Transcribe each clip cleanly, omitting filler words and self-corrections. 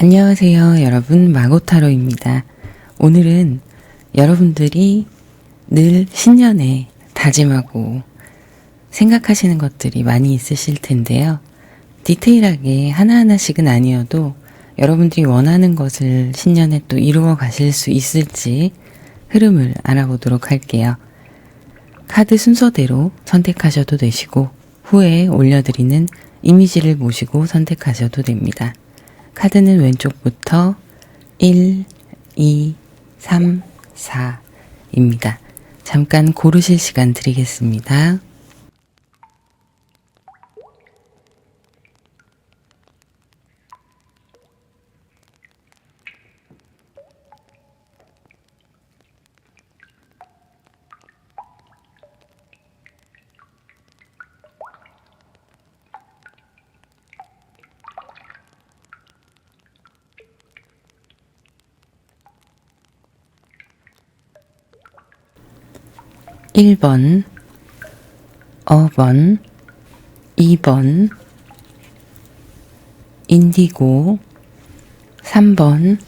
안녕하세요, 여러분. 마고타로입니다. 오늘은 여러분들이 늘 신년에 다짐하고 생각하시는 것들이 많이 있으실 텐데요. 디테일하게 하나하나씩은 아니어도 여러분들이 원하는 것을 신년에 또 이루어 가실 수 있을지 흐름을 알아보도록 할게요. 카드 순서대로 선택하셔도 되시고 후에 올려드리는 이미지를 보시고 선택하셔도 됩니다. 카드는 왼쪽부터 1, 2, 3, 4입니다. 잠깐 고르실 시간 드리겠습니다. (1번) (2번) (2번) 인디고 (3번)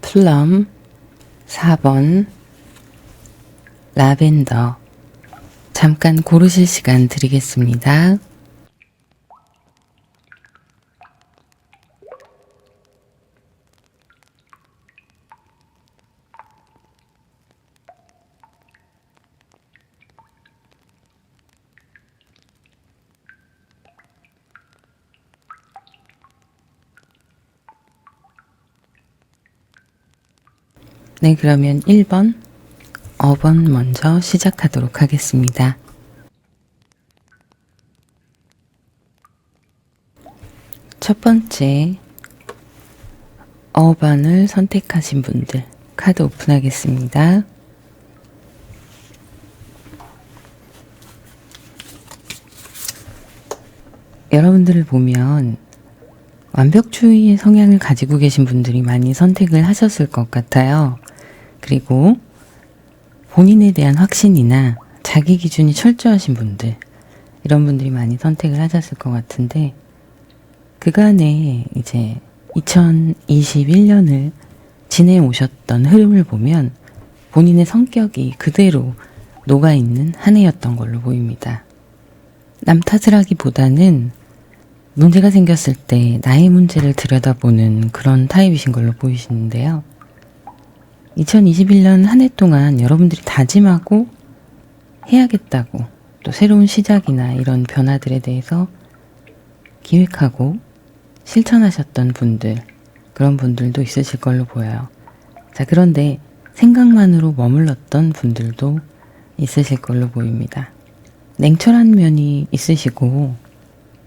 플럼 (4번) 라벤더. 잠깐 고르실 시간 드리겠습니다. 네, 그러면 1번, 5번 먼저 시작하도록 하겠습니다. 첫 번째, 5번을 선택하신 분들 카드 오픈하겠습니다. 여러분들을 보면 완벽주의의 성향을 가지고 계신 분들이 많이 선택을 하셨을 것 같아요. 그리고 본인에 대한 확신이나 자기 기준이 철저하신 분들, 이런 분들이 많이 선택을 하셨을 것 같은데, 그간에 이제 2021년을 지내오셨던 흐름을 보면 본인의 성격이 그대로 녹아있는 한 해였던 걸로 보입니다. 남 탓을 하기보다는 문제가 생겼을 때 나의 문제를 들여다보는 그런 타입이신 걸로 보이시는데요. 2021년 한 해 동안 여러분들이 다짐하고 해야겠다고, 또 새로운 시작이나 이런 변화들에 대해서 기획하고 실천하셨던 분들, 그런 분들도 있으실 걸로 보여요. 자, 그런데 생각만으로 머물렀던 분들도 있으실 걸로 보입니다. 냉철한 면이 있으시고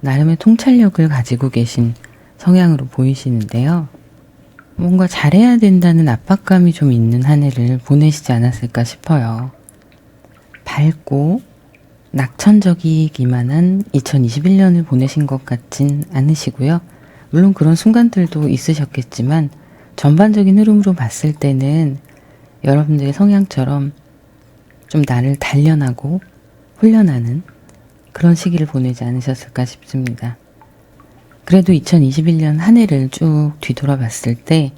나름의 통찰력을 가지고 계신 성향으로 보이시는데요. 뭔가 잘해야 된다는 압박감이 좀 있는 한 해를 보내시지 않았을까 싶어요. 밝고 낙천적이기만 한 2021년을 보내신 것 같진 않으시고요. 물론 그런 순간들도 있으셨겠지만 전반적인 흐름으로 봤을 때는 여러분들의 성향처럼 좀 나를 단련하고 훈련하는 그런 시기를 보내지 않으셨을까 싶습니다. 그래도 2021년 한 해를 쭉 뒤돌아봤을 때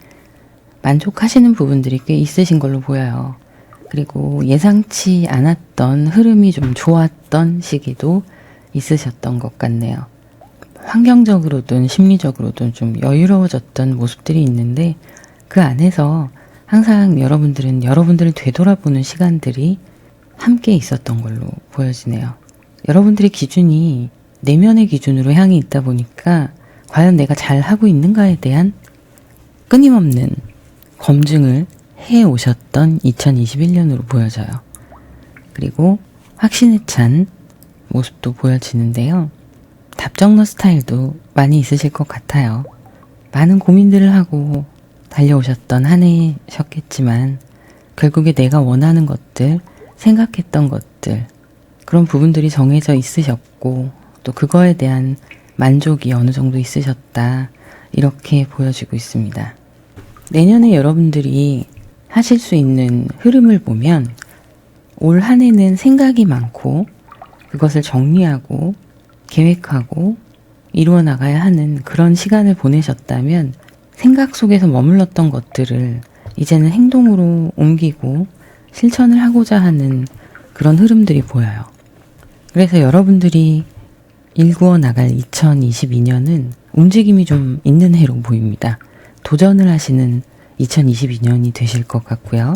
만족하시는 부분들이 꽤 있으신 걸로 보여요. 그리고 예상치 않았던 흐름이 좀 좋았던 시기도 있으셨던 것 같네요. 환경적으로든 심리적으로든 좀 여유로워졌던 모습들이 있는데, 그 안에서 항상 여러분들은 여러분들을 되돌아보는 시간들이 함께 있었던 걸로 보여지네요. 여러분들의 기준이 내면의 기준으로 향해 있다 보니까 과연 내가 잘하고 있는가에 대한 끊임없는 검증을 해오셨던 2021년으로 보여져요. 그리고 확신에 찬 모습도 보여지는데요. 답정너 스타일도 많이 있으실 것 같아요. 많은 고민들을 하고 달려오셨던 한 해셨겠지만 결국에 내가 원하는 것들, 생각했던 것들, 그런 부분들이 정해져 있으셨고 또 그거에 대한 만족이 어느 정도 있으셨다, 이렇게 보여지고 있습니다. 내년에 여러분들이 하실 수 있는 흐름을 보면 올 한 해는 생각이 많고 그것을 정리하고 계획하고 이루어 나가야 하는 그런 시간을 보내셨다면 생각 속에서 머물렀던 것들을 이제는 행동으로 옮기고 실천을 하고자 하는 그런 흐름들이 보여요. 그래서 여러분들이 일구어 나갈 2022년은 움직임이 좀 있는 해로 보입니다. 도전을 하시는 2022년이 되실 것 같고요.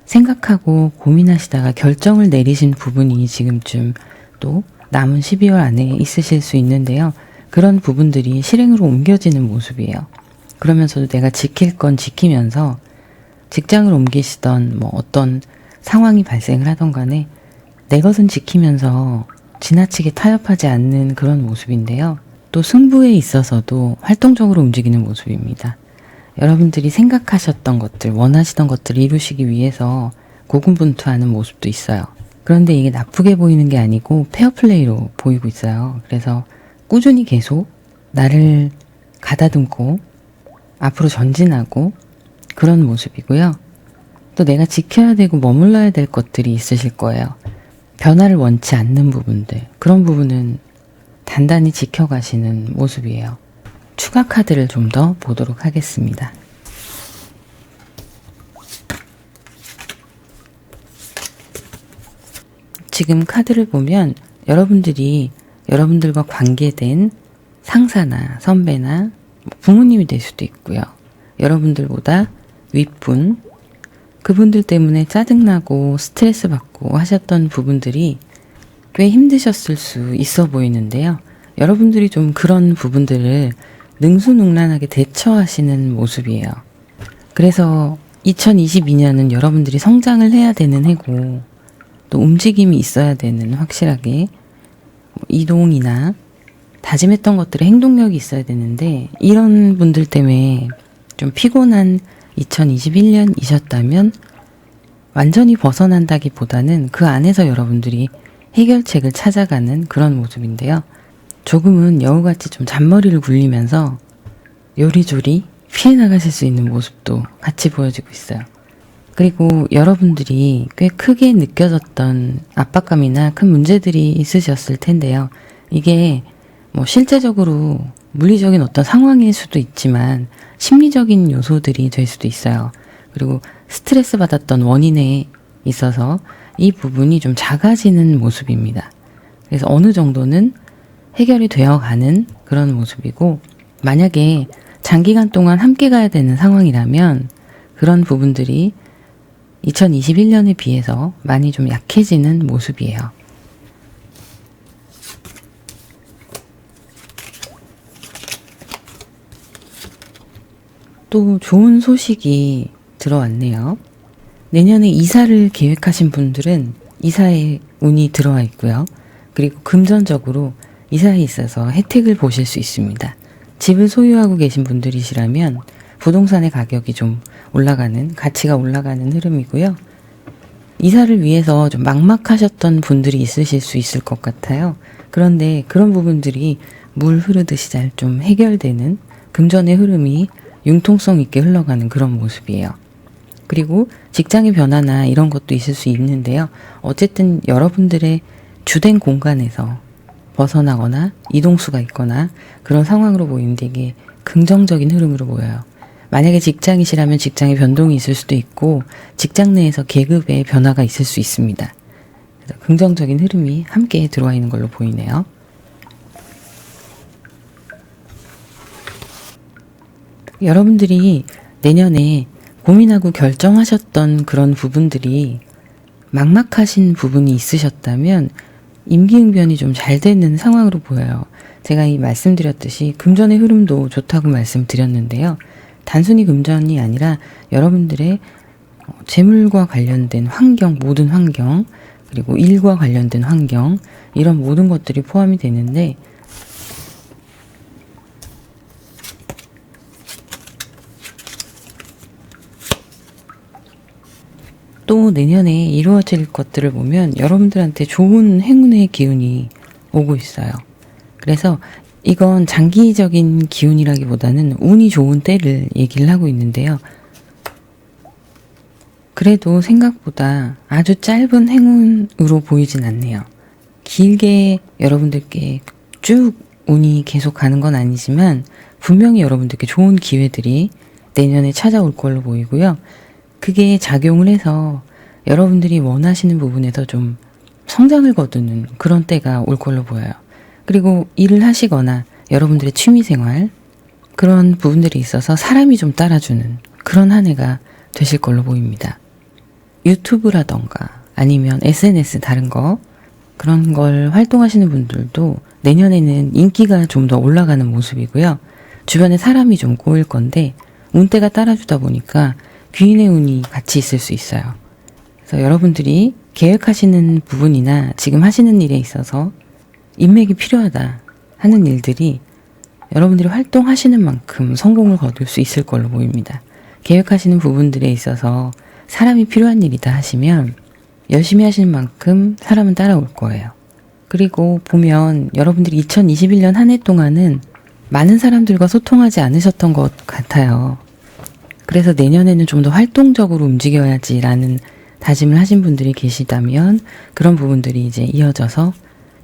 생각하고 고민하시다가 결정을 내리신 부분이 지금쯤 또 남은 12월 안에 있으실 수 있는데요. 그런 부분들이 실행으로 옮겨지는 모습이에요. 그러면서도 내가 지킬 건 지키면서 직장을 옮기시던 어떤 상황이 발생을 하던 간에 내 것은 지키면서 지나치게 타협하지 않는 그런 모습인데요. 또 승부에 있어서도 활동적으로 움직이는 모습입니다. 여러분들이 생각하셨던 것들, 원하시던 것들을 이루시기 위해서 고군분투하는 모습도 있어요. 그런데 이게 나쁘게 보이는 게 아니고 페어플레이로 보이고 있어요. 그래서 꾸준히 계속 나를 가다듬고 앞으로 전진하고 그런 모습이고요. 또 내가 지켜야 되고 머물러야 될 것들이 있으실 거예요. 변화를 원치 않는 부분들, 그런 부분은 단단히 지켜가시는 모습이에요. 추가 카드를 좀 더 보도록 하겠습니다. 지금 카드를 보면 여러분들이 여러분들과 관계된 상사나 선배나 부모님이 될 수도 있고요. 여러분들보다 윗분, 그분들 때문에 짜증나고 스트레스 받고 하셨던 부분들이 꽤 힘드셨을 수 있어 보이는데요. 여러분들이 좀 그런 부분들을 능수능란하게 대처하시는 모습이에요. 그래서 2022년은 여러분들이 성장을 해야 되는 해고 또 움직임이 있어야 되는, 확실하게 이동이나 다짐했던 것들의 행동력이 있어야 되는데, 이런 분들 때문에 좀 피곤한 2021년이셨다면 완전히 벗어난다기보다는 그 안에서 여러분들이 해결책을 찾아가는 그런 모습인데요. 조금은 여우같이 좀 잔머리를 굴리면서 요리조리 피해 나가실 수 있는 모습도 같이 보여지고 있어요. 그리고 여러분들이 꽤 크게 느껴졌던 압박감이나 큰 문제들이 있으셨을 텐데요. 이게 실제적으로 물리적인 어떤 상황일 수도 있지만 심리적인 요소들이 될 수도 있어요. 그리고 스트레스 받았던 원인에 있어서 이 부분이 좀 작아지는 모습입니다. 그래서 어느 정도는 해결이 되어가는 그런 모습이고, 만약에 장기간 동안 함께 가야 되는 상황이라면 그런 부분들이 2021년에 비해서 많이 좀 약해지는 모습이에요. 또 좋은 소식이 들어왔네요. 내년에 이사를 계획하신 분들은 이사의 운이 들어와 있고요. 그리고 금전적으로 이사에 있어서 혜택을 보실 수 있습니다. 집을 소유하고 계신 분들이시라면 부동산의 가격이 좀 올라가는, 가치가 올라가는 흐름이고요. 이사를 위해서 좀 막막하셨던 분들이 있으실 수 있을 것 같아요. 그런데 그런 부분들이 물 흐르듯이 잘 좀 해결되는, 금전의 흐름이 융통성 있게 흘러가는 그런 모습이에요. 그리고 직장의 변화나 이런 것도 있을 수 있는데요. 어쨌든 여러분들의 주된 공간에서 벗어나거나 이동수가 있거나 그런 상황으로 보이는데 이게 긍정적인 흐름으로 보여요. 만약에 직장이시라면 직장의 변동이 있을 수도 있고 직장 내에서 계급의 변화가 있을 수 있습니다. 그래서 긍정적인 흐름이 함께 들어와 있는 걸로 보이네요. 여러분들이 내년에 고민하고 결정하셨던 그런 부분들이 막막하신 부분이 있으셨다면 임기응변이 좀 잘 되는 상황으로 보여요. 제가 말씀드렸듯이 금전의 흐름도 좋다고 말씀드렸는데요. 단순히 금전이 아니라 여러분들의 재물과 관련된 환경, 모든 환경, 그리고 일과 관련된 환경, 이런 모든 것들이 포함이 되는데, 또 내년에 이루어질 것들을 보면 여러분들한테 좋은 행운의 기운이 오고 있어요. 그래서 이건 장기적인 기운이라기보다는 운이 좋은 때를 얘기를 하고 있는데요. 그래도 생각보다 아주 짧은 행운으로 보이진 않네요. 길게 여러분들께 쭉 운이 계속 가는 건 아니지만 분명히 여러분들께 좋은 기회들이 내년에 찾아올 걸로 보이고요. 그게 작용을 해서 여러분들이 원하시는 부분에서 좀 성장을 거두는 그런 때가 올 걸로 보여요. 그리고 일을 하시거나 여러분들의 취미생활 그런 부분들이 있어서 사람이 좀 따라주는 그런 한 해가 되실 걸로 보입니다. 유튜브라던가 아니면 SNS 다른 거 그런 걸 활동하시는 분들도 내년에는 인기가 좀 더 올라가는 모습이고요. 주변에 사람이 좀 꼬일 건데 운때가 따라주다 보니까 귀인의 운이 같이 있을 수 있어요. 그래서 여러분들이 계획하시는 부분이나 지금 하시는 일에 있어서 인맥이 필요하다 하는 일들이 여러분들이 활동하시는 만큼 성공을 거둘 수 있을 걸로 보입니다. 계획하시는 부분들에 있어서 사람이 필요한 일이다 하시면 열심히 하시는 만큼 사람은 따라올 거예요. 그리고 보면 여러분들이 2021년 한 해 동안은 많은 사람들과 소통하지 않으셨던 것 같아요. 그래서 내년에는 좀 더 활동적으로 움직여야지라는 다짐을 하신 분들이 계시다면 그런 부분들이 이제 이어져서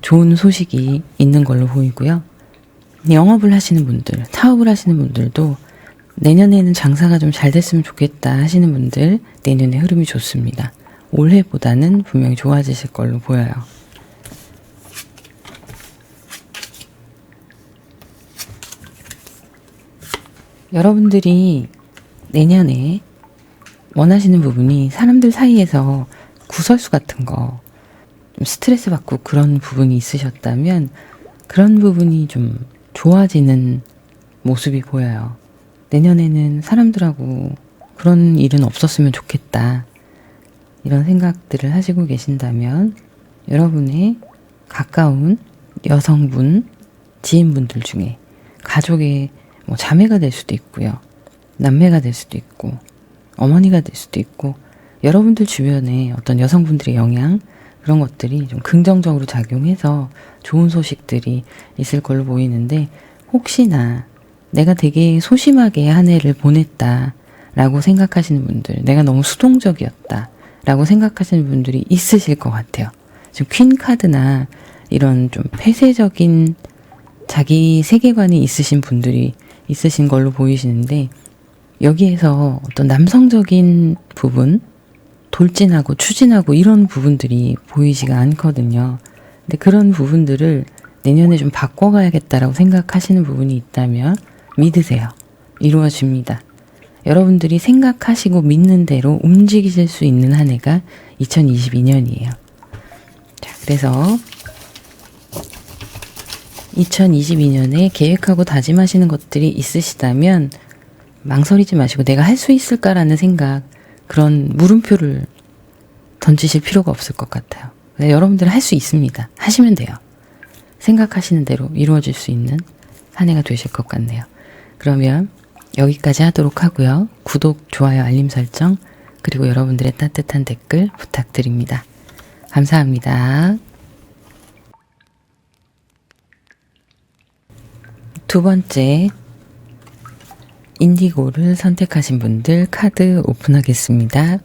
좋은 소식이 있는 걸로 보이고요. 영업을 하시는 분들, 사업을 하시는 분들도 내년에는 장사가 좀 잘 됐으면 좋겠다 하시는 분들 내년에 흐름이 좋습니다. 올해보다는 분명히 좋아지실 걸로 보여요. 여러분들이 내년에 원하시는 부분이 사람들 사이에서 구설수 같은 거, 좀 스트레스 받고 그런 부분이 있으셨다면 그런 부분이 좀 좋아지는 모습이 보여요. 내년에는 사람들하고 그런 일은 없었으면 좋겠다. 이런 생각들을 하시고 계신다면 여러분의 가까운 여성분, 지인분들 중에 가족의 자매가 될 수도 있고요. 남매가 될 수도 있고 어머니가 될 수도 있고 여러분들 주변에 어떤 여성분들의 영향 그런 것들이 좀 긍정적으로 작용해서 좋은 소식들이 있을 걸로 보이는데 혹시나 내가 되게 소심하게 한 해를 보냈다 라고 생각하시는 분들 내가 너무 수동적이었다 라고 생각하시는 분들이 있으실 것 같아요. 지금 퀸 카드나 이런 좀 폐쇄적인 자기 세계관이 있으신 분들이 있으신 걸로 보이시는데 여기에서 어떤 남성적인 부분, 돌진하고 추진하고 이런 부분들이 보이지가 않거든요. 근데 그런 부분들을 내년에 좀 바꿔가야겠다라고 생각하시는 부분이 있다면 믿으세요. 이루어집니다. 여러분들이 생각하시고 믿는 대로 움직이실 수 있는 한 해가 2022년이에요. 자, 그래서 2022년에 계획하고 다짐하시는 것들이 있으시다면 망설이지 마시고 내가 할 수 있을까라는 생각, 그런 물음표를 던지실 필요가 없을 것 같아요. 여러분들은 할 수 있습니다. 하시면 돼요. 생각하시는 대로 이루어질 수 있는 한 해가 되실 것 같네요. 그러면 여기까지 하도록 하고요. 구독, 좋아요, 알림 설정, 그리고 여러분들의 따뜻한 댓글 부탁드립니다. 감사합니다. 두 번째, 인디고를 선택하신 분들 카드 오픈하겠습니다.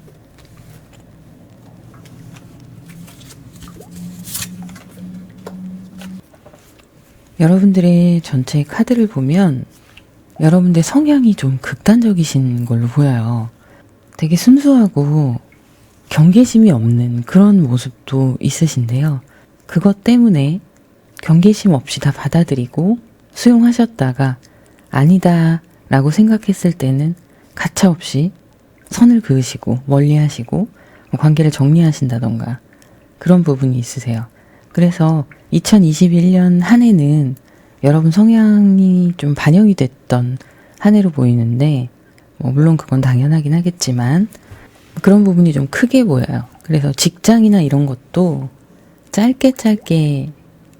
여러분들의 전체 카드를 보면 여러분들 성향이 좀 극단적이신 걸로 보여요. 되게 순수하고 경계심이 없는 그런 모습도 있으신데요. 그것 때문에 경계심 없이 다 받아들이고 수용하셨다가 아니다 라고 생각했을 때는 가차없이 선을 그으시고 멀리하시고 관계를 정리하신다던가 그런 부분이 있으세요. 그래서 2021년 한 해는 여러분 성향이 좀 반영이 됐던 한 해로 보이는데 물론 그건 당연하긴 하겠지만 그런 부분이 좀 크게 보여요. 그래서 직장이나 이런 것도 짧게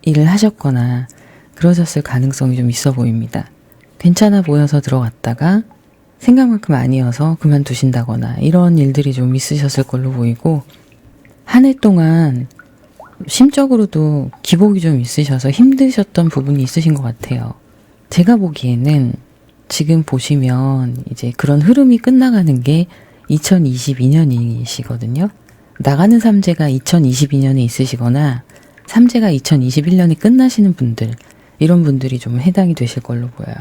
일을 하셨거나 그러셨을 가능성이 좀 있어 보입니다. 괜찮아 보여서 들어갔다가 생각만큼 아니어서 그만두신다거나 이런 일들이 좀 있으셨을 걸로 보이고 한 해 동안 심적으로도 기복이 좀 있으셔서 힘드셨던 부분이 있으신 것 같아요. 제가 보기에는 지금 보시면 이제 그런 흐름이 끝나가는 게 2022년이시거든요. 나가는 삼재가 2022년에 있으시거나 삼재가 2021년에 끝나시는 분들 이런 분들이 좀 해당이 되실 걸로 보여요.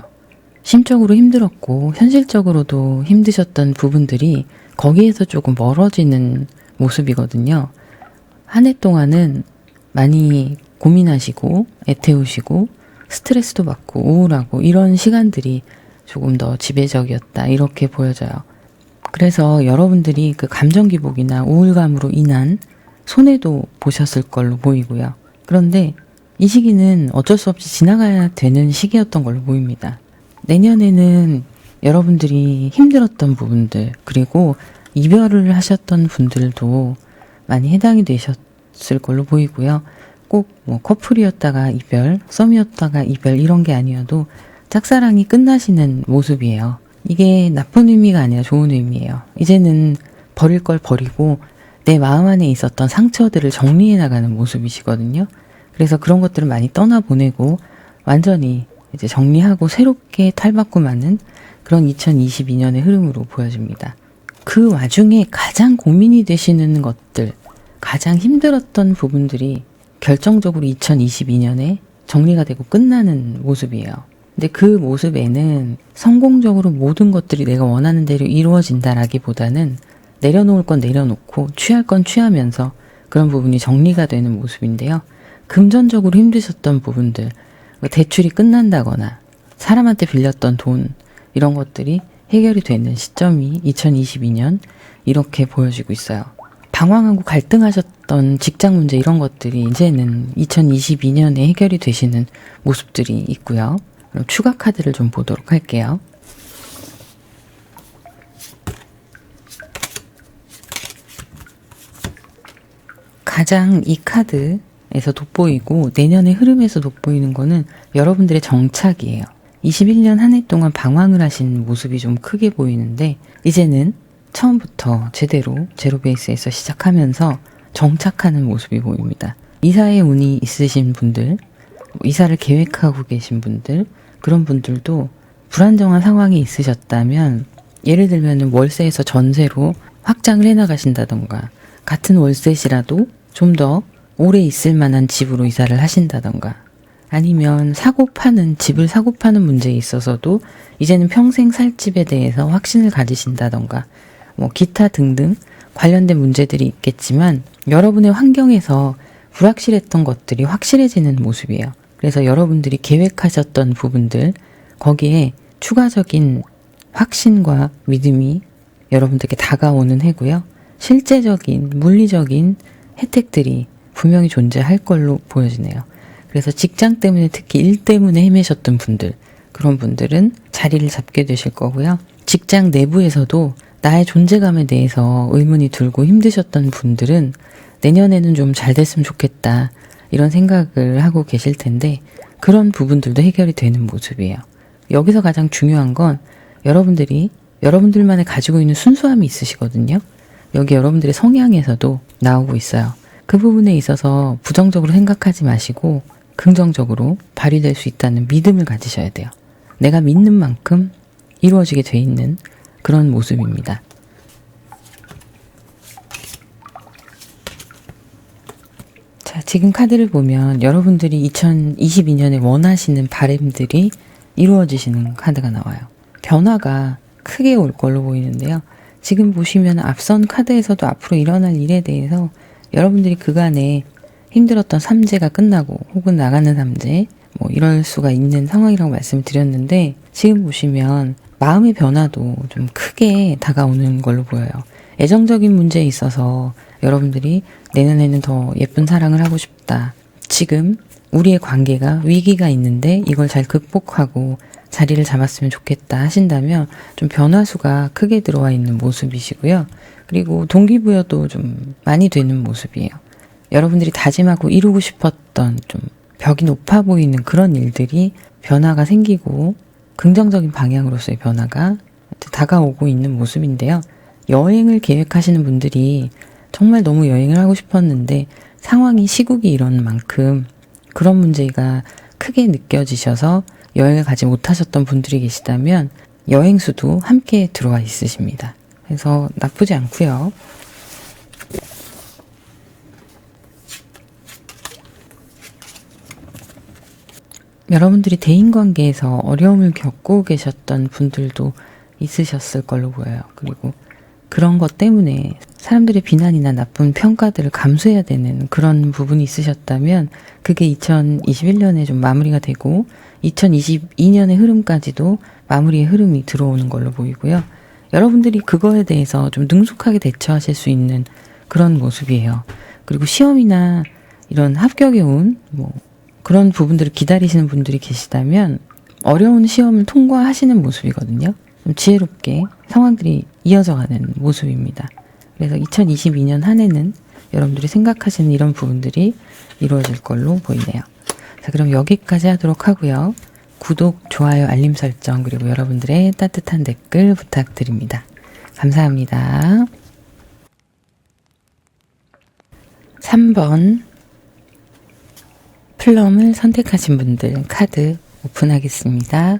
심적으로 힘들었고 현실적으로도 힘드셨던 부분들이 거기에서 조금 멀어지는 모습이거든요. 한 해 동안은 많이 고민하시고 애태우시고 스트레스도 받고 우울하고 이런 시간들이 조금 더 지배적이었다 이렇게 보여져요. 그래서 여러분들이 그 감정 기복이나 우울감으로 인한 손해도 보셨을 걸로 보이고요. 그런데 이 시기는 어쩔 수 없이 지나가야 되는 시기였던 걸로 보입니다. 내년에는 여러분들이 힘들었던 부분들 그리고 이별을 하셨던 분들도 많이 해당이 되셨을 걸로 보이고요. 꼭 뭐 커플이었다가 이별, 썸이었다가 이별 이런 게 아니어도 짝사랑이 끝나시는 모습이에요. 이게 나쁜 의미가 아니라 좋은 의미예요. 이제는 버릴 걸 버리고 내 마음 안에 있었던 상처들을 정리해 나가는 모습이시거든요. 그래서 그런 것들을 많이 떠나보내고 완전히 이제 정리하고 새롭게 탈바꿈하는 그런 2022년의 흐름으로 보여집니다. 그 와중에 가장 고민이 되시는 것들, 가장 힘들었던 부분들이 결정적으로 2022년에 정리가 되고 끝나는 모습이에요. 근데 그 모습에는 성공적으로 모든 것들이 내가 원하는 대로 이루어진다라기보다는 내려놓을 건 내려놓고 취할 건 취하면서 그런 부분이 정리가 되는 모습인데요. 금전적으로 힘드셨던 부분들, 대출이 끝난다거나 사람한테 빌렸던 돈 이런 것들이 해결이 되는 시점이 2022년 이렇게 보여지고 있어요. 방황하고 갈등하셨던 직장 문제 이런 것들이 이제는 2022년에 해결이 되시는 모습들이 있고요. 그럼 추가 카드를 좀 보도록 할게요. 가장 이 카드에서 돋보이고 내년의 흐름에서 돋보이는 거는 여러분들의 정착이에요. 21년 한 해 동안 방황을 하신 모습이 좀 크게 보이는데 이제는 처음부터 제대로 제로 베이스에서 시작하면서 정착하는 모습이 보입니다. 이사의 운이 있으신 분들, 이사를 계획하고 계신 분들, 그런 분들도 불안정한 상황이 있으셨다면 예를 들면 월세에서 전세로 확장을 해나가신다던가 같은 월세시라도 좀 더 오래 있을 만한 집으로 이사를 하신다던가 아니면 집을 사고 파는 문제에 있어서도 이제는 평생 살 집에 대해서 확신을 가지신다던가 뭐 기타 등등 관련된 문제들이 있겠지만 여러분의 환경에서 불확실했던 것들이 확실해지는 모습이에요. 그래서 여러분들이 계획하셨던 부분들 거기에 추가적인 확신과 믿음이 여러분들께 다가오는 해고요. 실제적인 물리적인 혜택들이 분명히 존재할 걸로 보여지네요. 그래서 직장 때문에 특히 일 때문에 헤매셨던 분들 그런 분들은 자리를 잡게 되실 거고요. 직장 내부에서도 나의 존재감에 대해서 의문이 들고 힘드셨던 분들은 내년에는 좀 잘 됐으면 좋겠다 이런 생각을 하고 계실 텐데 그런 부분들도 해결이 되는 모습이에요. 여기서 가장 중요한 건 여러분들이 여러분들만의 가지고 있는 순수함이 있으시거든요. 여기 여러분들의 성향에서도 나오고 있어요. 그 부분에 있어서 부정적으로 생각하지 마시고 긍정적으로 발휘될 수 있다는 믿음을 가지셔야 돼요. 내가 믿는 만큼 이루어지게 돼 있는 그런 모습입니다. 자, 지금 카드를 보면 여러분들이 2022년에 원하시는 바람들이 이루어지시는 카드가 나와요. 변화가 크게 올 걸로 보이는데요. 지금 보시면 앞선 카드에서도 앞으로 일어날 일에 대해서 여러분들이 그간에 힘들었던 삼재가 끝나고 혹은 나가는 삼재 뭐 이럴 수가 있는 상황이라고 말씀드렸는데 지금 보시면 마음의 변화도 좀 크게 다가오는 걸로 보여요. 애정적인 문제에 있어서 여러분들이 내년에는 더 예쁜 사랑을 하고 싶다. 지금 우리의 관계가 위기가 있는데 이걸 잘 극복하고 자리를 잡았으면 좋겠다 하신다면 좀 변화수가 크게 들어와 있는 모습이시고요. 그리고 동기부여도 좀 많이 되는 모습이에요. 여러분들이 다짐하고 이루고 싶었던 좀 벽이 높아 보이는 그런 일들이 변화가 생기고 긍정적인 방향으로서의 변화가 다가오고 있는 모습인데요. 여행을 계획하시는 분들이 정말 너무 여행을 하고 싶었는데 상황이 시국이 이런 만큼 그런 문제가 크게 느껴지셔서 여행을 가지 못하셨던 분들이 계시다면 여행수도 함께 들어와 있으십니다. 그래서 나쁘지 않고요. 여러분들이 대인관계에서 어려움을 겪고 계셨던 분들도 있으셨을 걸로 보여요. 그리고 그런 것 때문에 사람들의 비난이나 나쁜 평가들을 감수해야 되는 그런 부분이 있으셨다면 그게 2021년에 좀 마무리가 되고 2022년의 흐름까지도 마무리의 흐름이 들어오는 걸로 보이고요. 여러분들이 그거에 대해서 좀 능숙하게 대처하실 수 있는 그런 모습이에요. 그리고 시험이나 이런 합격의 운, 그런 부분들을 기다리시는 분들이 계시다면 어려운 시험을 통과하시는 모습이거든요. 좀 지혜롭게 상황들이 이어져가는 모습입니다. 그래서 2022년 한 해는 여러분들이 생각하시는 이런 부분들이 이루어질 걸로 보이네요. 자, 그럼 여기까지 하도록 하고요. 구독, 좋아요, 알림 설정, 그리고 여러분들의 따뜻한 댓글 부탁드립니다. 감사합니다. 3번 플럼을 선택하신 분들 카드 오픈하겠습니다.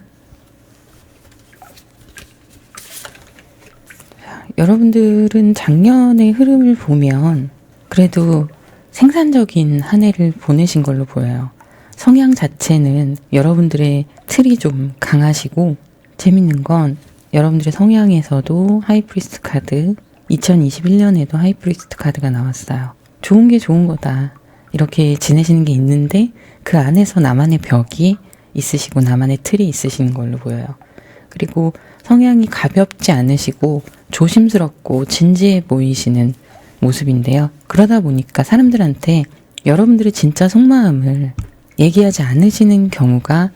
여러분들은 작년의 흐름을 보면 그래도 생산적인 한 해를 보내신 걸로 보여요. 성향 자체는 여러분들의 틀이 좀 강하시고 재밌는 건 여러분들의 성향에서도 하이프리스트 카드, 2021년에도 하이프리스트 카드가 나왔어요. 좋은 게 좋은 거다. 이렇게 지내시는 게 있는데 그 안에서 나만의 벽이 있으시고 나만의 틀이 있으신 걸로 보여요. 그리고 성향이 가볍지 않으시고 조심스럽고 진지해 보이시는 모습인데요. 그러다 보니까 사람들한테 여러분들의 진짜 속마음을 얘기하지 않으시는 경우가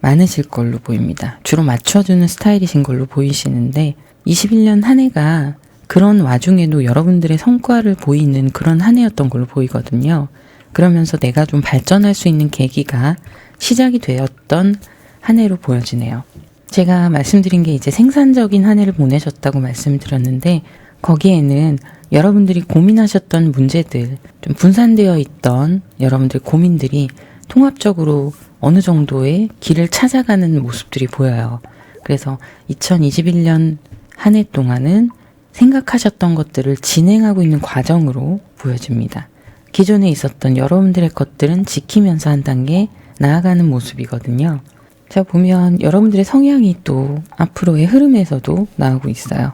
많으실 걸로 보입니다. 주로 맞춰주는 스타일이신 걸로 보이시는데 21년 한 해가 그런 와중에도 여러분들의 성과를 보이는 그런 한 해였던 걸로 보이거든요. 그러면서 내가 좀 발전할 수 있는 계기가 시작이 되었던 한 해로 보여지네요. 제가 말씀드린 게 이제 생산적인 한 해를 보내셨다고 말씀드렸는데 거기에는 여러분들이 고민하셨던 문제들, 좀 분산되어 있던 여러분들의 고민들이 통합적으로 어느 정도의 길을 찾아가는 모습들이 보여요. 그래서 2021년 한 해 동안은 생각하셨던 것들을 진행하고 있는 과정으로 보여집니다. 기존에 있었던 여러분들의 것들은 지키면서 한 단계 나아가는 모습이거든요. 자, 보면 여러분들의 성향이 또 앞으로의 흐름에서도 나오고 있어요.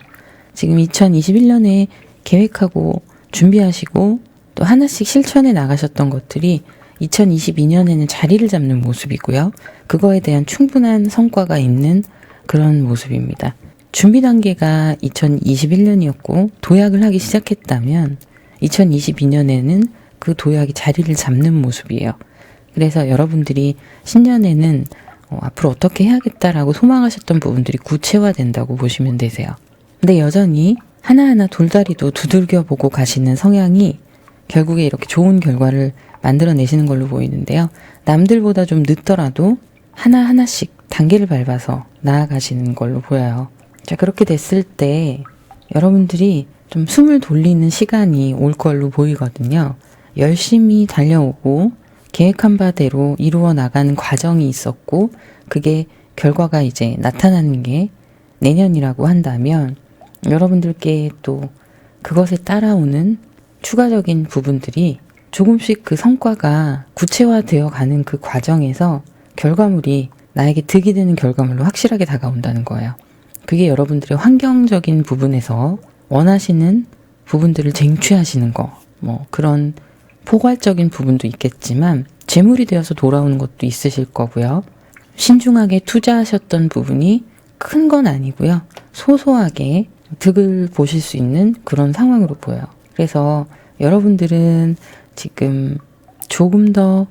지금 2021년에 계획하고 준비하시고 또 하나씩 실천해 나가셨던 것들이 2022년에는 자리를 잡는 모습이고요. 그거에 대한 충분한 성과가 있는 그런 모습입니다. 준비 단계가 2021년이었고 도약을 하기 시작했다면 2022년에는 그 도약이 자리를 잡는 모습이에요. 그래서 여러분들이 신년에는 앞으로 어떻게 해야겠다라고 소망하셨던 부분들이 구체화된다고 보시면 되세요. 근데 여전히 하나하나 돌다리도 두들겨 보고 가시는 성향이 결국에 이렇게 좋은 결과를 만들어내시는 걸로 보이는데요. 남들보다 좀 늦더라도 하나하나씩 단계를 밟아서 나아가시는 걸로 보여요. 자, 그렇게 됐을 때 여러분들이 좀 숨을 돌리는 시간이 올 걸로 보이거든요. 열심히 달려오고 계획한 바대로 이루어 나가는 과정이 있었고 그게 결과가 이제 나타나는 게 내년이라고 한다면 여러분들께 또 그것에 따라오는 추가적인 부분들이 조금씩 그 성과가 구체화되어 가는 그 과정에서 결과물이 나에게 득이 되는 결과물로 확실하게 다가온다는 거예요. 그게 여러분들의 환경적인 부분에서 원하시는 부분들을 쟁취하시는 거, 그런 포괄적인 부분도 있겠지만 재물이 되어서 돌아오는 것도 있으실 거고요. 신중하게 투자하셨던 부분이 큰 건 아니고요. 소소하게 득을 보실 수 있는 그런 상황으로 보여요. 그래서 여러분들은 지금 조금 더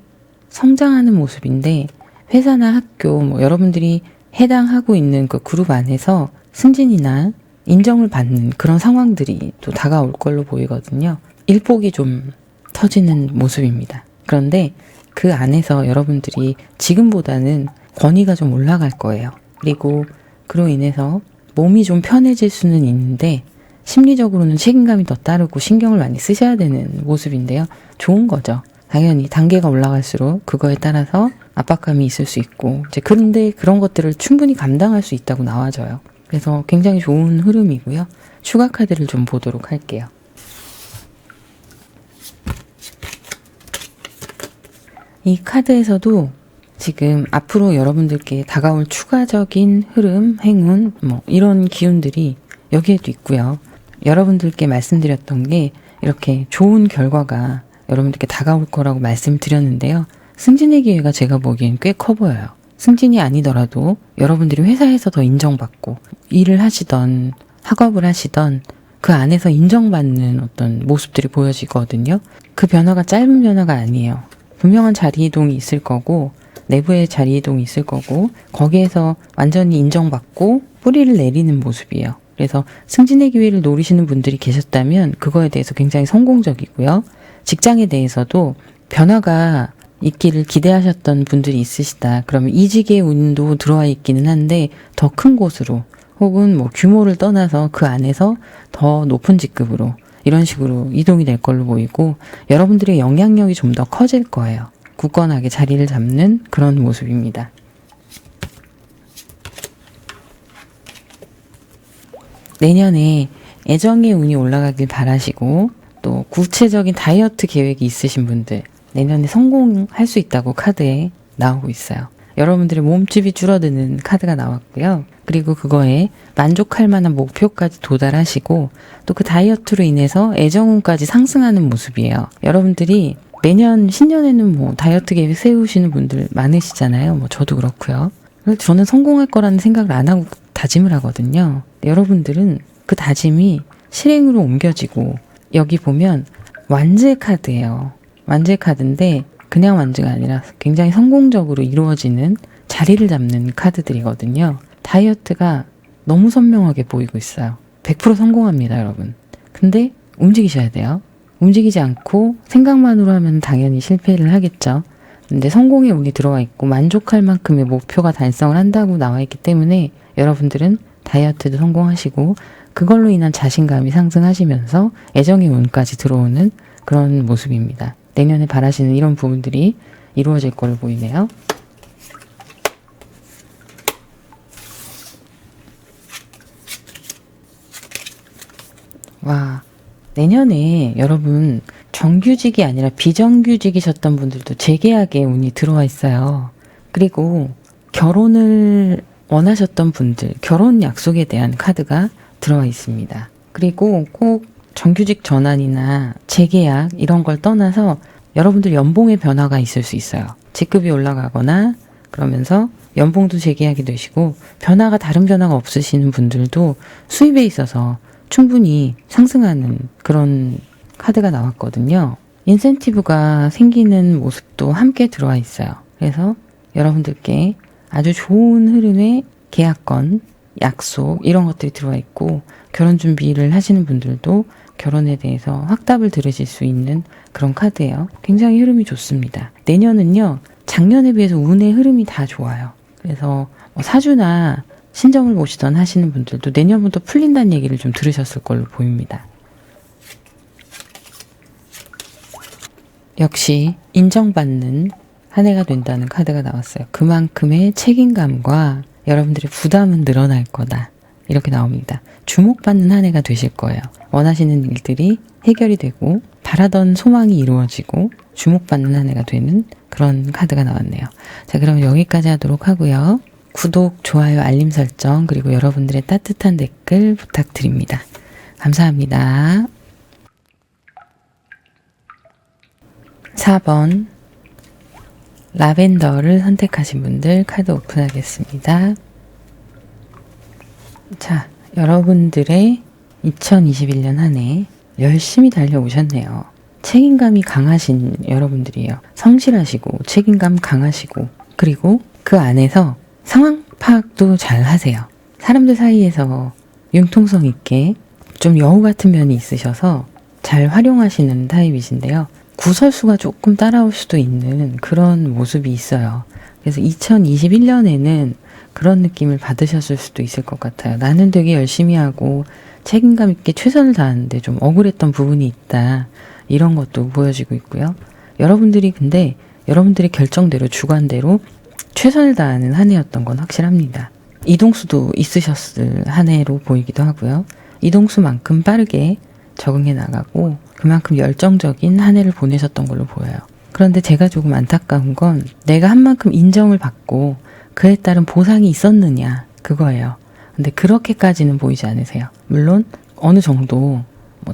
성장하는 모습인데 회사나 학교, 여러분들이 해당하고 있는 그 그룹 안에서 승진이나 인정을 받는 그런 상황들이 또 다가올 걸로 보이거든요. 일복이 좀 터지는 모습입니다. 그런데 그 안에서 여러분들이 지금보다는 권위가 좀 올라갈 거예요. 그리고 그로 인해서 몸이 좀 편해질 수는 있는데 심리적으로는 책임감이 더 따르고 신경을 많이 쓰셔야 되는 모습인데요. 좋은 거죠. 당연히 단계가 올라갈수록 그거에 따라서 압박감이 있을 수 있고 그런데 그런 것들을 충분히 감당할 수 있다고 나와져요. 그래서 굉장히 좋은 흐름이고요. 추가 카드를 좀 보도록 할게요. 이 카드에서도 지금 앞으로 여러분들께 다가올 추가적인 흐름, 행운, 이런 기운들이 여기에도 있고요. 여러분들께 말씀드렸던 게 이렇게 좋은 결과가 여러분들께 다가올 거라고 말씀드렸는데요. 승진의 기회가 제가 보기엔 꽤 커 보여요. 승진이 아니더라도 여러분들이 회사에서 더 인정받고 일을 하시던 학업을 하시던 그 안에서 인정받는 어떤 모습들이 보여지거든요. 그 변화가 짧은 변화가 아니에요. 분명한 자리 이동이 있을 거고 내부의 자리 이동이 있을 거고 거기에서 완전히 인정받고 뿌리를 내리는 모습이에요. 그래서 승진의 기회를 노리시는 분들이 계셨다면 그거에 대해서 굉장히 성공적이고요. 직장에 대해서도 변화가 있기를 기대하셨던 분들이 있으시다. 그러면 이직의 운도 들어와 있기는 한데 더 큰 곳으로 혹은 규모를 떠나서 그 안에서 더 높은 직급으로 이런 식으로 이동이 될 걸로 보이고 여러분들의 영향력이 좀 더 커질 거예요. 굳건하게 자리를 잡는 그런 모습입니다. 내년에 애정의 운이 올라가길 바라시고 또 구체적인 다이어트 계획이 있으신 분들 내년에 성공할 수 있다고 카드에 나오고 있어요. 여러분들의 몸집이 줄어드는 카드가 나왔고요. 그리고 그거에 만족할 만한 목표까지 도달하시고 또 그 다이어트로 인해서 애정운까지 상승하는 모습이에요. 여러분들이 매년 신년에는 다이어트 계획 세우시는 분들 많으시잖아요. 저도 그렇고요. 저는 성공할 거라는 생각을 안 하고 다짐을 하거든요. 여러분들은 그 다짐이 실행으로 옮겨지고 여기 보면 완제 카드예요. 완제 카드인데 그냥 완제가 아니라 굉장히 성공적으로 이루어지는 자리를 잡는 카드들이거든요. 다이어트가 너무 선명하게 보이고 있어요. 100% 성공합니다, 여러분. 근데 움직이셔야 돼요. 움직이지 않고 생각만으로 하면 당연히 실패를 하겠죠. 근데 성공의 운이 들어와 있고 만족할 만큼의 목표가 달성을 한다고 나와 있기 때문에 여러분들은 다이어트도 성공하시고 그걸로 인한 자신감이 상승하시면서 애정의 운까지 들어오는 그런 모습입니다. 내년에 바라시는 이런 부분들이 이루어질 걸로 보이네요. 와, 내년에 여러분 정규직이 아니라 비정규직이셨던 분들도 재계약의 운이 들어와 있어요. 그리고 결혼을 원하셨던 분들, 결혼 약속에 대한 카드가 들어와 있습니다. 그리고 꼭 정규직 전환이나 재계약 이런 걸 떠나서 여러분들 연봉의 변화가 있을 수 있어요. 직급이 올라가거나 그러면서 연봉도 재계약이 되시고 변화가 다른 변화가 없으시는 분들도 수입에 있어서 충분히 상승하는 그런 카드가 나왔거든요. 인센티브가 생기는 모습도 함께 들어와 있어요. 그래서 여러분들께 아주 좋은 흐름의 계약건, 약속 이런 것들이 들어와 있고 결혼 준비를 하시는 분들도 결혼에 대해서 확답을 들으실 수 있는 그런 카드예요. 굉장히 흐름이 좋습니다. 내년은요. 작년에 비해서 운의 흐름이 다 좋아요. 그래서 사주나 신점을 보시던 하시는 분들도 내년부터 풀린다는 얘기를 좀 들으셨을 걸로 보입니다. 역시 인정받는 한 해가 된다는 카드가 나왔어요. 그만큼의 책임감과 여러분들의 부담은 늘어날 거다. 이렇게 나옵니다. 주목받는 한 해가 되실 거예요. 원하시는 일들이 해결이 되고 바라던 소망이 이루어지고 주목받는 한 해가 되는 그런 카드가 나왔네요. 자, 그럼 여기까지 하도록 하고요. 구독, 좋아요, 알림 설정 그리고 여러분들의 따뜻한 댓글 부탁드립니다. 감사합니다. 4번 라벤더를 선택하신 분들 카드 오픈하겠습니다. 자, 여러분들의 2021년 한 해 열심히 달려오셨네요. 책임감이 강하신 여러분들이에요. 성실하시고 책임감 강하시고 그리고 그 안에서 상황 파악도 잘 하세요. 사람들 사이에서 융통성 있게 좀 여우 같은 면이 있으셔서 잘 활용하시는 타입이신데요. 구설수가 조금 따라올 수도 있는 그런 모습이 있어요. 그래서 2021년에는 그런 느낌을 받으셨을 수도 있을 것 같아요. 나는 되게 열심히 하고 책임감 있게 최선을 다하는데 좀 억울했던 부분이 있다. 이런 것도 보여지고 있고요. 여러분들이 근데 여러분들의 결정대로 주관대로 최선을 다하는 한 해였던 건 확실합니다. 이동수도 있으셨을 한 해로 보이기도 하고요. 이동수만큼 빠르게 적응해 나가고 그만큼 열정적인 한 해를 보내셨던 걸로 보여요. 그런데 제가 조금 안타까운 건 내가 한 만큼 인정을 받고 그에 따른 보상이 있었느냐 그거예요. 근데 그렇게까지는 보이지 않으세요. 물론 어느 정도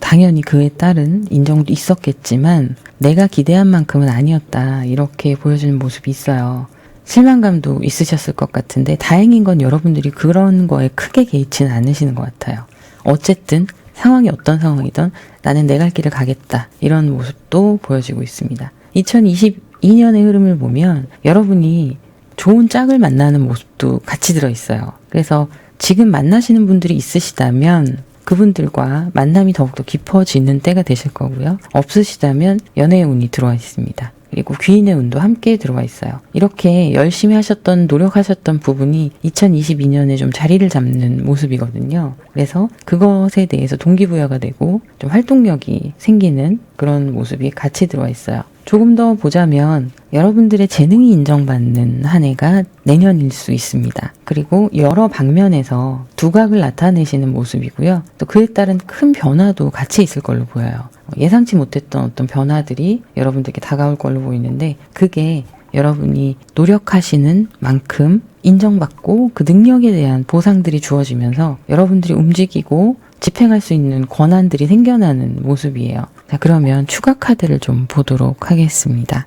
당연히 그에 따른 인정도 있었겠지만 내가 기대한 만큼은 아니었다 이렇게 보여주는 모습이 있어요. 실망감도 있으셨을 것 같은데 다행인 건 여러분들이 그런 거에 크게 개의치는 않으시는 것 같아요. 어쨌든 상황이 어떤 상황이든 나는 내 갈 길을 가겠다 이런 모습도 보여지고 있습니다. 2022년의 흐름을 보면 여러분이 좋은 짝을 만나는 모습도 같이 들어있어요. 그래서 지금 만나시는 분들이 있으시다면 그분들과 만남이 더욱더 깊어지는 때가 되실 거고요. 없으시다면 연애의 운이 들어와 있습니다. 그리고 귀인의 운도 함께 들어와 있어요. 이렇게 열심히 하셨던 노력하셨던 부분이 2022년에 좀 자리를 잡는 모습이거든요. 그래서 그것에 대해서 동기부여가 되고 좀 활동력이 생기는 그런 모습이 같이 들어와 있어요. 조금 더 보자면 여러분들의 재능이 인정받는 한 해가 내년일 수 있습니다. 그리고 여러 방면에서 두각을 나타내시는 모습이고요. 또 그에 따른 큰 변화도 같이 있을 걸로 보여요. 예상치 못했던 어떤 변화들이 여러분들께 다가올 걸로 보이는데 그게 여러분이 노력하시는 만큼 인정받고 그 능력에 대한 보상들이 주어지면서 여러분들이 움직이고 집행할 수 있는 권한들이 생겨나는 모습이에요. 자, 그러면 추가 카드를 좀 보도록 하겠습니다.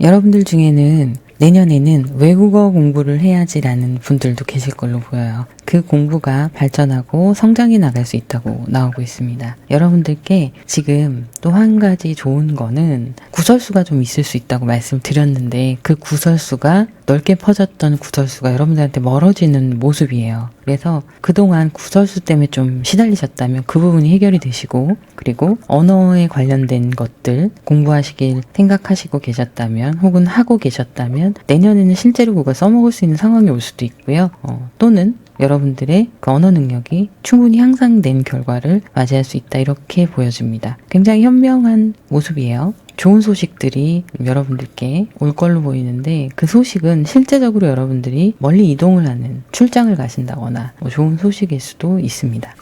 여러분들 중에는 내년에는 외국어 공부를 해야지라는 분들도 계실 걸로 보여요. 그 공부가 발전하고 성장해 나갈 수 있다고 나오고 있습니다. 여러분들께 지금 또 한 가지 좋은 거는 구설수가 좀 있을 수 있다고 말씀드렸는데 그 구설수가 넓게 퍼졌던 구설수가 여러분들한테 멀어지는 모습이에요. 그래서 그동안 구설수 때문에 좀 시달리셨다면 그 부분이 해결이 되시고 그리고 언어에 관련된 것들 공부하시길 생각하시고 계셨다면 혹은 하고 계셨다면 내년에는 실제로 그걸 써먹을 수 있는 상황이 올 수도 있고요. 또는 여러분들의 그 언어 능력이 충분히 향상된 결과를 맞이할 수 있다 이렇게 보여집니다. 굉장히 현명한 모습이에요. 좋은 소식들이 여러분들께 올 걸로 보이는데 그 소식은 실제적으로 여러분들이 멀리 이동을 하는 출장을 가신다거나 좋은 소식일 수도 있습니다.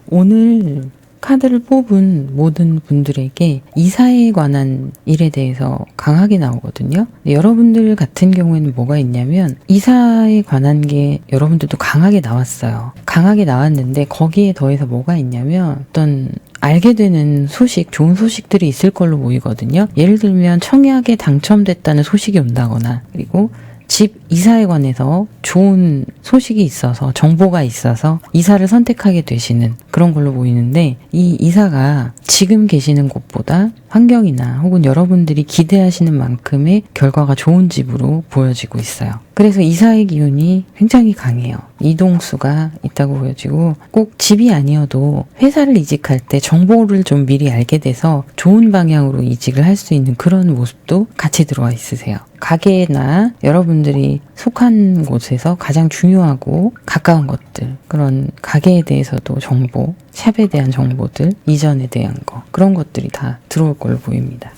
오늘 카드를 뽑은 모든 분들에게 이사에 관한 일에 대해서 강하게 나오거든요. 여러분들 같은 경우에는 뭐가 있냐면 이사에 관한 게 여러분들도 강하게 나왔어요. 강하게 나왔는데 거기에 더해서 뭐가 있냐면 어떤 알게 되는 소식, 좋은 소식들이 있을 걸로 보이거든요. 예를 들면 청약에 당첨됐다는 소식이 온다거나 그리고 집 이사에 관해서 좋은 소식이 있어서 정보가 있어서 이사를 선택하게 되시는 그런 걸로 보이는데 이 이사가 지금 계시는 곳보다 환경이나 혹은 여러분들이 기대하시는 만큼의 결과가 좋은 집으로 보여지고 있어요. 그래서 이사의 기운이 굉장히 강해요. 이동수가 있다고 보여지고 꼭 집이 아니어도 회사를 이직할 때 정보를 좀 미리 알게 돼서 좋은 방향으로 이직을 할 수 있는 그런 모습도 같이 들어와 있으세요. 가게나 여러분들이 속한 곳에서 가장 중요하고 가까운 것들 그런 가게에 대해서도 정보, 샵에 대한 정보들, 이전에 대한 거 그런 것들이 다 들어올 걸로 보입니다.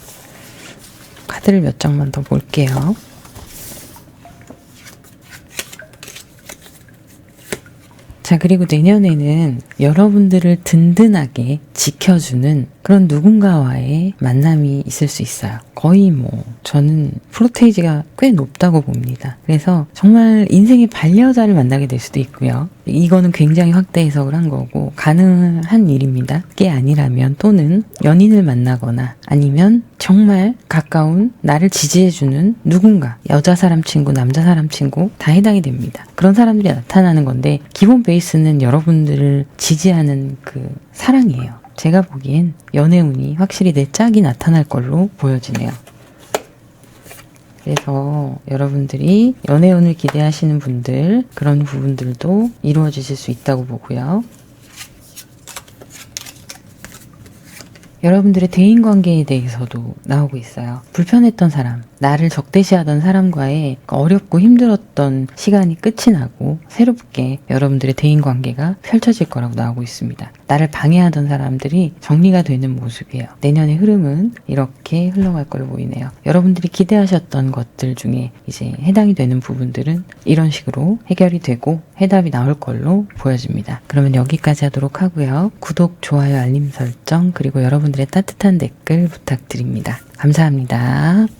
카드를 몇 장만 더 볼게요. 자, 그리고 내년에는 여러분들을 든든하게 지켜주는 그런 누군가와의 만남이 있을 수 있어요. 거의 저는 프로테이지가 꽤 높다고 봅니다. 그래서 정말 인생의 반려자를 만나게 될 수도 있고요. 이거는 굉장히 확대 해석을 한 거고 가능한 일입니다. 그게 아니라면 또는 연인을 만나거나 아니면 정말 가까운 나를 지지해주는 누군가 여자 사람 친구, 남자 사람 친구 다 해당이 됩니다. 그런 사람들이 나타나는 건데 기본 베이스는 여러분들을 지지하는 그 사랑이에요. 제가 보기엔 연애운이 확실히 내 짝이 나타날 걸로 보여지네요. 그래서 여러분들이 연애운을 기대하시는 분들 그런 부분들도 이루어지실 수 있다고 보고요. 여러분들의 대인관계에 대해서도 나오고 있어요. 불편했던 사람, 나를 적대시하던 사람과의 어렵고 힘들었던 시간이 끝이 나고 새롭게 여러분들의 대인관계가 펼쳐질 거라고 나오고 있습니다. 나를 방해하던 사람들이 정리가 되는 모습이에요. 내년의 흐름은 이렇게 흘러갈 걸로 보이네요. 여러분들이 기대하셨던 것들 중에 이제 해당이 되는 부분들은 이런 식으로 해결이 되고 해답이 나올 걸로 보여집니다. 그러면 여기까지 하도록 하고요. 구독, 좋아요, 알림 설정, 그리고 여러분들의 따뜻한 댓글 부탁드립니다. 감사합니다.